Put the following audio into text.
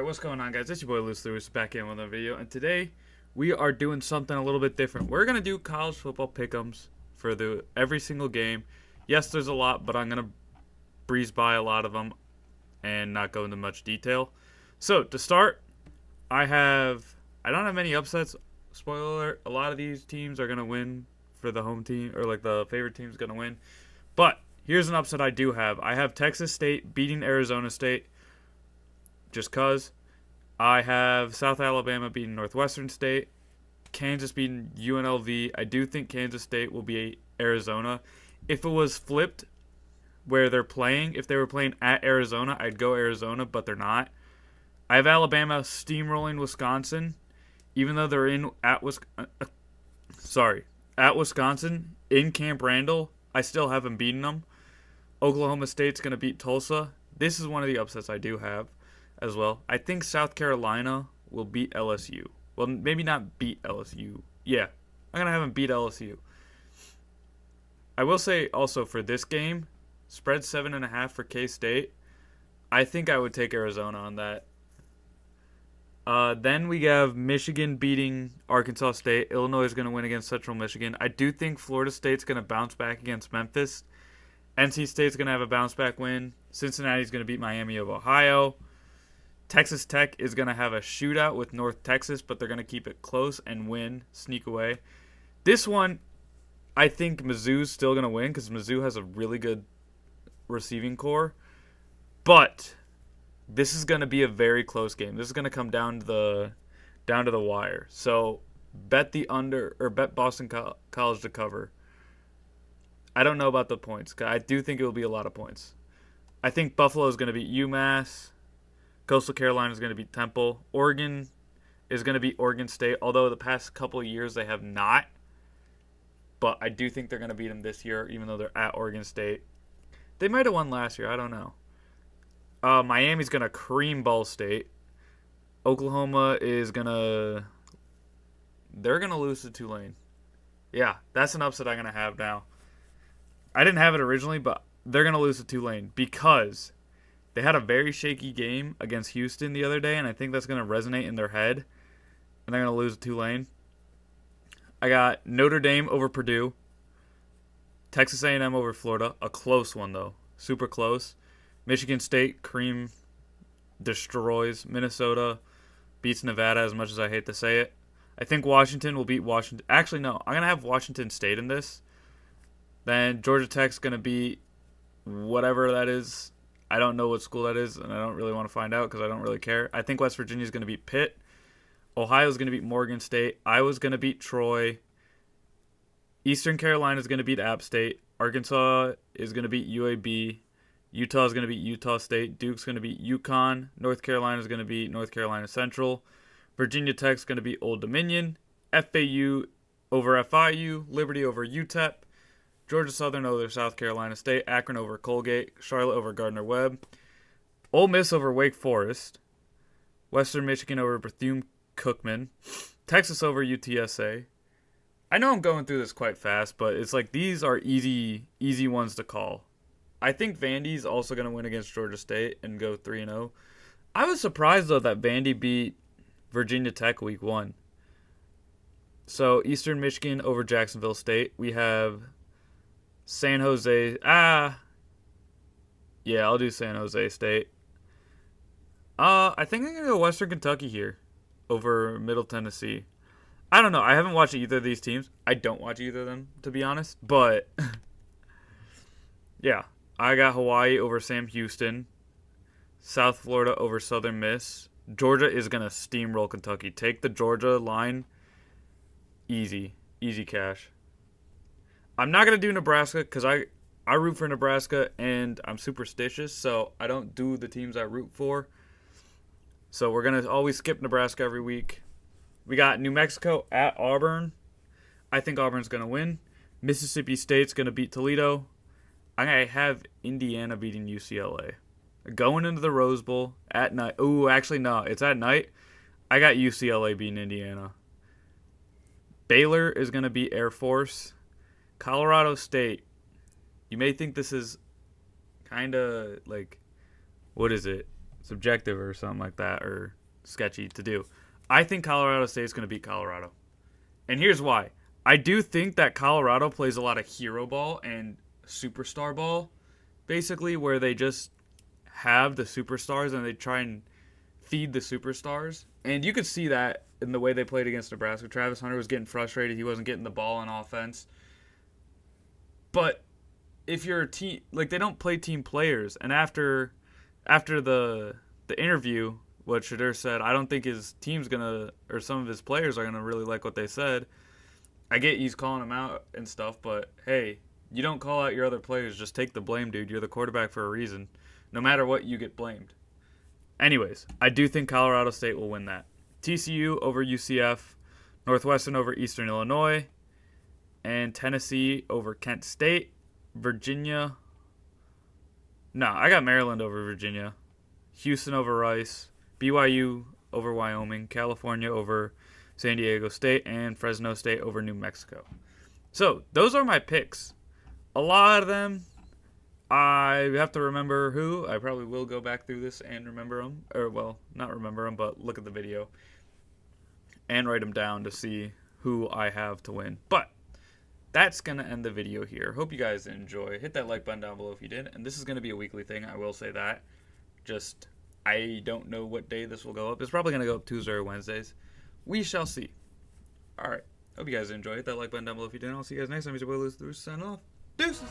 what's going on, guys? It's your boy Luce Lewis back in with another video, and today we are doing something a little bit different. We're gonna do college football pick'ems for every single game. Yes, there's a lot, but I'm gonna breeze by a lot of them and not go into much detail. So to start, I don't have many upsets. Spoiler alert: a lot of these teams are gonna win for the home team, or like the favorite team's gonna win. But here's an upset I do have. I have Texas State beating Arizona State. Just cause. I have South Alabama beating Northwestern State, Kansas beating UNLV. I do think Kansas State will be Arizona. If it was flipped where they're playing, if they were playing at Arizona, I'd go Arizona, but they're not. I have Alabama steamrolling Wisconsin, even though they're at Wisconsin in Camp Randall. I still haven't beaten them. Oklahoma State's going to beat Tulsa. This is one of the upsets I do have as well. I think South Carolina will beat LSU. Well, maybe not beat LSU. Yeah, I'm going to have them beat LSU. I will say also for this game, spread 7.5 for K-State. I think I would take Arizona on that. Then we have Michigan beating Arkansas State. Illinois is going to win against Central Michigan. I do think Florida State's going to bounce back against Memphis. NC State's going to have a bounce back win. Cincinnati's going to beat Miami of Ohio. Texas Tech is going to have a shootout with North Texas, but they're going to keep it close and win, sneak away. This one, I think Mizzou's still going to win because Mizzou has a really good receiving core. But this is going to be a very close game. This is going to come down to the wire. So bet the under, or bet Boston College to cover. I don't know about the points. I do think it will be a lot of points. I think Buffalo is going to beat UMass. Coastal Carolina is going to beat Temple. Oregon is going to beat Oregon State, although the past couple of years they have not. But I do think they're going to beat them this year, even though they're at Oregon State. They might have won last year. I don't know. Miami's going to cream Ball State. Oklahoma is going to... They're going to lose to Tulane. Yeah, that's an upset I'm going to have now. I didn't have it originally, but they're going to lose to Tulane because they had a very shaky game against Houston the other day, and I think that's going to resonate in their head, and they're going to lose to Tulane. I got Notre Dame over Purdue, Texas A&M over Florida, a close one though, super close. Michigan State cream destroys Minnesota, beats Nevada as much as I hate to say it. I think Washington will beat Washington. Actually, no, I'm going to have Washington State in this. Then Georgia Tech's going to beat whatever that is. I don't know what school that is, and I don't really want to find out because I don't really care. I think West Virginia is going to beat Pitt. Ohio's going to beat Morgan State. Iowa's going to beat Troy. Eastern Carolina is going to beat App State. Arkansas is going to beat UAB. Utah is going to beat Utah State. Duke's going to beat UConn. North Carolina is going to beat North Carolina Central. Virginia Tech's going to beat Old Dominion. FAU over FIU. Liberty over UTEP. Georgia Southern over South Carolina State. Akron over Colgate. Charlotte over Gardner-Webb. Ole Miss over Wake Forest. Western Michigan over Bethune-Cookman. Texas over UTSA. I know I'm going through this quite fast, but it's like these are easy ones to call. I think Vandy's also going to win against Georgia State and go 3-0. I was surprised, though, that Vandy beat Virginia Tech week 1. So Eastern Michigan over Jacksonville State. We have San Jose. Yeah, I'll do San Jose State. I think I'm going to go Western Kentucky here over Middle Tennessee. I don't know. I haven't watched either of these teams. I don't watch either of them, to be honest. But, yeah. I got Hawaii over Sam Houston. South Florida over Southern Miss. Georgia is going to steamroll Kentucky. Take the Georgia line. Easy. Easy cash. I'm not going to do Nebraska because I root for Nebraska and I'm superstitious, so I don't do the teams I root for. So we're going to always skip Nebraska every week. We got New Mexico at Auburn. I think Auburn's going to win. Mississippi State's going to beat Toledo. I have Indiana beating UCLA. Going into the Rose Bowl at night. Ooh, actually, no. It's at night. I got UCLA beating Indiana. Baylor is going to beat Air Force. Colorado State. You may think this is kind of like, what is it? subjective or something like that, or sketchy to do. I think Colorado State's going to beat Colorado. And here's why. I do think that Colorado plays a lot of hero ball and superstar ball, basically, where they just have the superstars and they try and feed the superstars. And you could see that in the way they played against Nebraska. Travis Hunter was getting frustrated. He wasn't getting the ball on offense. But if you're a team, like, they don't play team players. And after the interview, what Shedeur said, I don't think his team's gonna, or some of his players are gonna really like what they said. I get he's calling them out and stuff, but hey, you don't call out your other players. Just take the blame, dude. You're the quarterback for a reason. No matter what, you get blamed. Anyways, I do think Colorado State will win that. TCU over UCF, Northwestern over Eastern Illinois, and Tennessee over Kent State, Virginia. No, I got Maryland over Virginia, Houston over Rice, BYU over Wyoming, California over San Diego State, and Fresno State over New Mexico. So, those are my picks. A lot of them, I have to remember who. I probably will go back through this and remember them. Or, well, not remember them, but look at the video and write them down to see who I have to win. But that's going to end the video here. Hope you guys enjoy. Hit that like button down below if you did. And this is going to be a weekly thing. I will say that. Just, I don't know what day this will go up. It's probably going to go up Tuesday or Wednesdays. We shall see. All right. Hope you guys enjoy. Hit that like button down below if you did. I'll see you guys next time. It's your boy Lewis, signing off. Deuces.